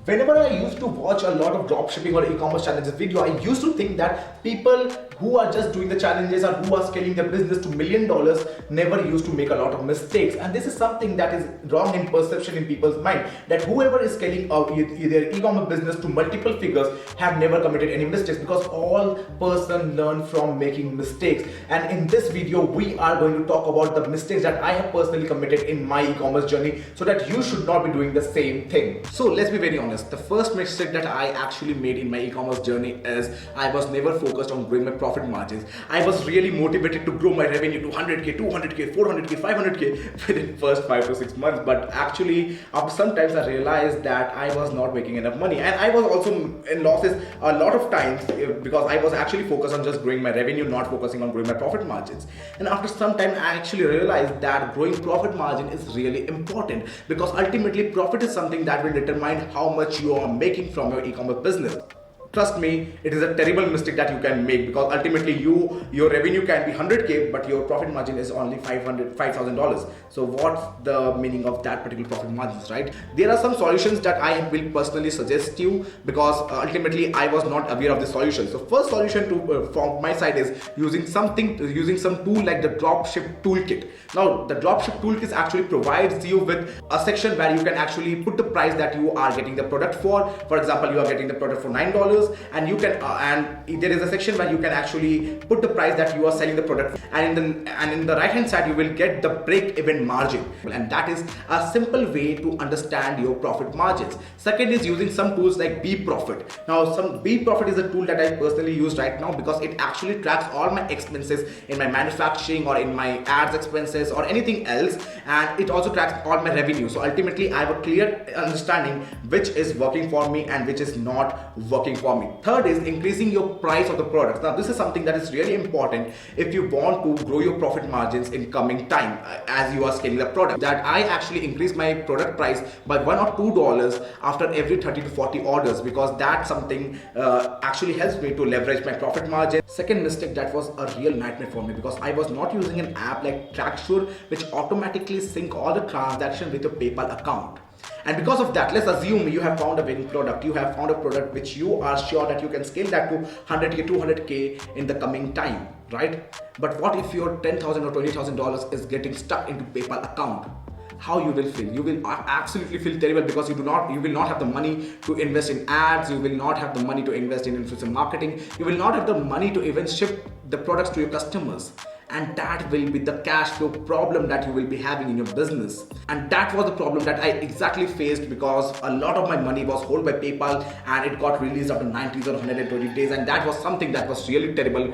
Whenever I used to watch a lot of dropshipping or e-commerce challenges video, I used to think that people who are just doing the challenges or who are scaling their business to $1 million never used to make a lot of mistakes. And this is something that is wrong in perception in people's mind, that whoever is scaling their e-commerce business to multiple figures have never committed any mistakes, because all person learn from making mistakes. And in this video, we are going to talk about the mistakes that I have personally committed in my e-commerce journey, so that you should not be doing the same thing. So let's be very honest. The first mistake that I actually made in my e-commerce journey is I was never focused on growing my profit margins. I was really motivated to grow my revenue to 100k, 200k, 400k, 500k within first 5 to 6 months. But actually, after sometimes I realized that I was not making enough money, and I was also in losses a lot of times because I was actually focused on just growing my revenue, not focusing on growing my profit margins. And after some time, I actually realized that growing profit margin is really important, because ultimately profit is something that will determine how much you are making from your e-commerce business. Trust me, it is a terrible mistake that you can make, because ultimately your revenue can be 100k, but your profit margin is only $5,000. So what's the meaning of that particular profit margins, right? There are some solutions that I will personally suggest you, because ultimately I was not aware of the solution. So first solution from my side is using some tool like the dropship toolkit. Now the dropship toolkit actually provides you with a section where you can actually put the price that you are getting the product for. For example, you are getting the product for $9, and you can and there is a section where you can actually put the price that you are selling the product for. And in the right hand side, you will get the break-even margin, and that is a simple way to understand your profit margins. Second is using some tools like BeProfit. Now some BeProfit is a tool that I personally use right now, because it actually tracks all my expenses in my manufacturing or in my ads expenses or anything else, and it also tracks all my revenue. So ultimately I have a clear understanding which is working for me and which is not working for me. Third is increasing your price of the products. Now this is something that is really important if you want to grow your profit margins in coming time as you are scaling the product. That I actually increase my product price by $1 or $2 after every 30 to 40 orders, because that's something actually helps me to leverage my profit margin. Second mistake that was a real nightmare for me, because I was not using an app like Tracksure, which automatically sync all the transactions with your PayPal account. And because of that, let's assume you have found a winning product. You have found a product which you are sure that you can scale that to 100k, 200k in the coming time, right? But what if your $10,000 or $20,000 is getting stuck into PayPal account? How you will feel? You will absolutely feel terrible, because you will not have the money to invest in ads. You will not have the money to invest in influencer marketing. You will not have the money to even ship the products to your customers. And that will be the cash flow problem that you will be having in your business. And that was the problem that I exactly faced, because a lot of my money was held by PayPal and it got released after 90 or 120 days. And that was something that was really terrible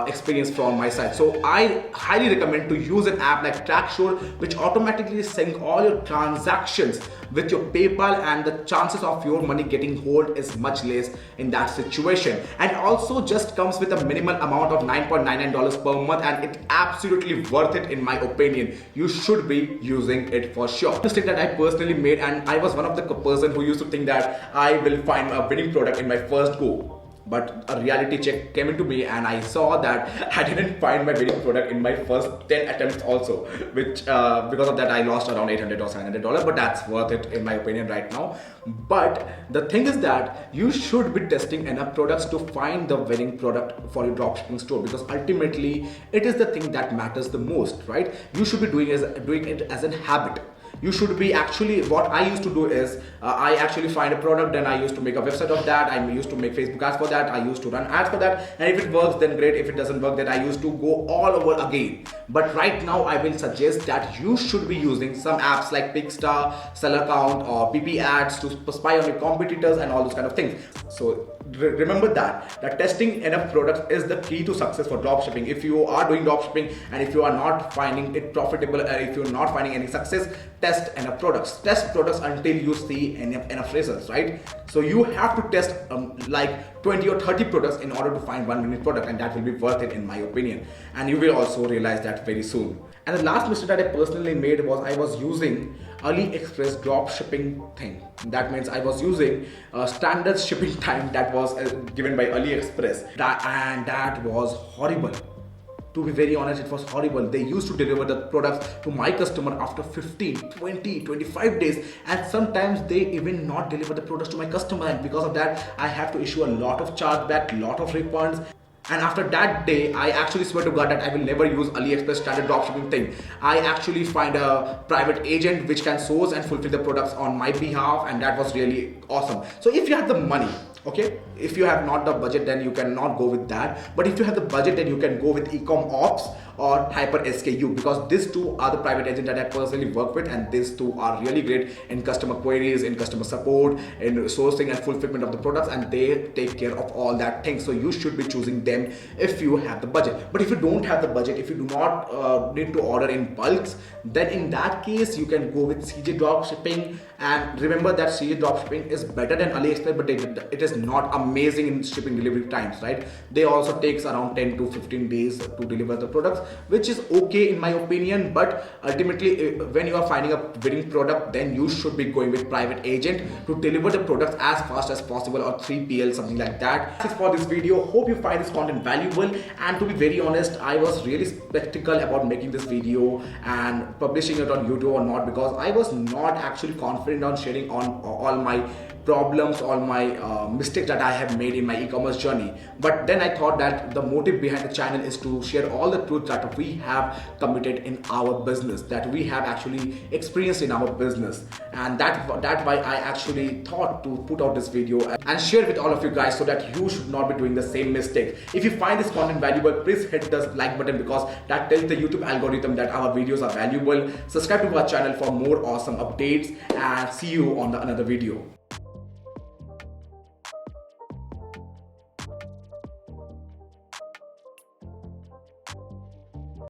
experience from my side. So I highly recommend to use an app like Tracksure, which automatically sync all your transactions with your PayPal, and the chances of your money getting hold is much less in that situation. And also just comes with a minimal amount of $9.99 per month, and it absolutely worth it in my opinion. You should be using it for sure. Mistake that I personally made, and I was one of the person who used to think that I will find a winning product in my first go. But a reality check came into me, and I saw that I didn't find my winning product in my first 10 attempts also, which because of that I lost around $800 or $700, but that's worth it in my opinion right now. But the thing is that you should be testing enough products to find the winning product for your dropshipping store, because ultimately it is the thing that matters the most, right? You should be doing it as a habit. You should be actually, what I used to do is I actually find a product, then I used to make a website of that. I used to make Facebook ads for that. I used to run ads for that. And if it works, then great. If it doesn't work, then I used to go all over again. But right now I will suggest that you should be using some apps like Pickstar, Seller Count, or PP ads to spy on your competitors and all those kind of things. So remember that testing enough products is the key to success for dropshipping. If you are doing dropshipping and if you are not finding it profitable, or if you're not finding any success, test enough products. Test products until you see enough results, right? So you have to test like 20 or 30 products in order to find one winning product, and that will be worth it in my opinion. And you will also realize that very soon. And the last mistake that I personally made was I was using AliExpress drop shipping thing. That means I was using standard shipping time that was given by AliExpress. That was horrible. To be very honest, it was horrible. They used to deliver the products to my customer after 15, 20, 25 days, and sometimes they even not deliver the products to my customer, and because of that I have to issue a lot of chargeback, lot of refunds. And after that day, I actually swear to God that I will never use AliExpress standard dropshipping thing. I actually find a private agent which can source and fulfill the products on my behalf, and that was really awesome. So if you have the money, okay, if you have not the budget, then you cannot go with that. But if you have the budget, then you can go with Ecom Ops or Hyper SKU, because these two are the private agents that I personally work with, and these two are really great in customer queries, in customer support, in sourcing and fulfillment of the products, and they take care of all that things. So you should be choosing them if you have the budget. But if you don't have the budget, if you do not need to order in bulks, then in that case you can go with CJ dropshipping. And remember that CJ dropshipping is better than AliExpress, but it is not amazing in shipping delivery times, right? They also takes around 10 to 15 days to deliver the products, which is okay in my opinion. But ultimately, when you are finding a winning product, then you should be going with private agent to deliver the products as fast as possible, or 3PL, something like that. That's it for this video. Hope you find this content valuable, and to be very honest, I was really skeptical about making this video and publishing it on YouTube or not, because I was not actually confident on sharing on all my problems, all my mistakes that I have made in my e-commerce journey. But then I thought that the motive behind the channel is to share all the truth that we have committed in our business, that we have actually experienced in our business, and that's why I actually thought to put out this video and share with all of you guys, so that you should not be doing the same mistake. If you find this content valuable, please hit the like button, because that tells the YouTube algorithm that our videos are valuable. Subscribe to our channel for more awesome updates, and see you on another video.